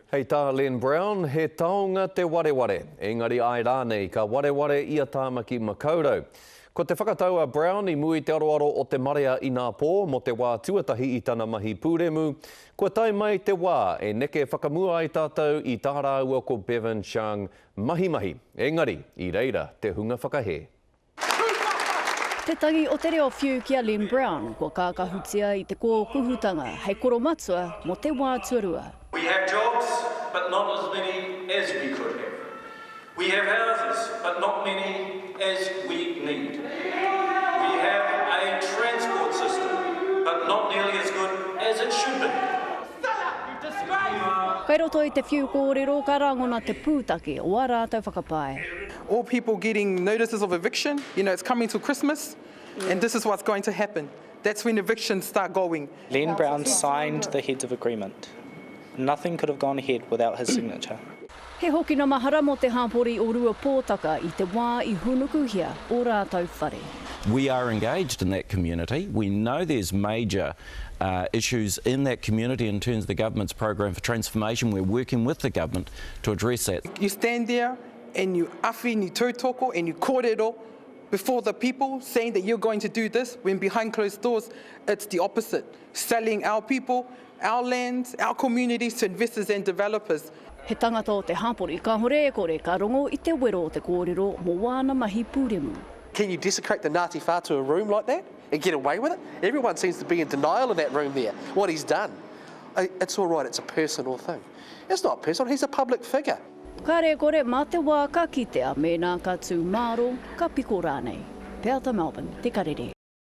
Hei tā Len Brown, he taonga te wareware. Engari ai rānei ka wareware ia tāmaki makaurau. Ko te whakataua Brown i mui te aroaro o te marea i ngā pō mo te wā tuatahi i tana mahi pūremu. Ko tai mai te wā e neke whakamua ai tātou i tāra ua ko Bevan Chang mahi. Engari, i reira te hunga whakahe. Te tangi o te reo whiu kia Len Brown, kua kākahutia i te kōkuhutanga hei koromatua mo te wā tuarua. We have jobs, but not as many as we could have. We have houses, but not many as we need. We have a transport system, but not nearly as good as it should be. Kai roto i te whiu kōrero ka rangona te pūtake o a rātou whakapae. All people getting notices of eviction, it's coming to Christmas, and this is what's going to happen. That's when evictions start going. Len Brown signed the heads of agreement. Nothing could have gone ahead without his signature. He hoki na mahara mo te hāpori o rua pōtaka i te wā i hunukuhia o rātou whare. We are engaged in that community. We know there's major issues in that community in terms of the government's program for transformation. We're working with the government to address that. You stand there and you awhi ni tautoko and you kōrero before the people saying that you're going to do this, when behind closed doors it's the opposite, selling our people, our lands, our communities to investors and developers. He tangata o te hāpori ka hore e kore ka rongo i te wero o te kōrero mo wāna mahi pūremu. Can you desecrate the Ngāti Whā to a room like that and get away with it? Everyone seems to be in denial in that room there, what he's done. It's all right, it's a personal thing. It's not personal, he's a public figure. Ka re kore mā te wā ka kitea me nā ka tū māro ka piko rānei. Pēata Melbourne, te karere.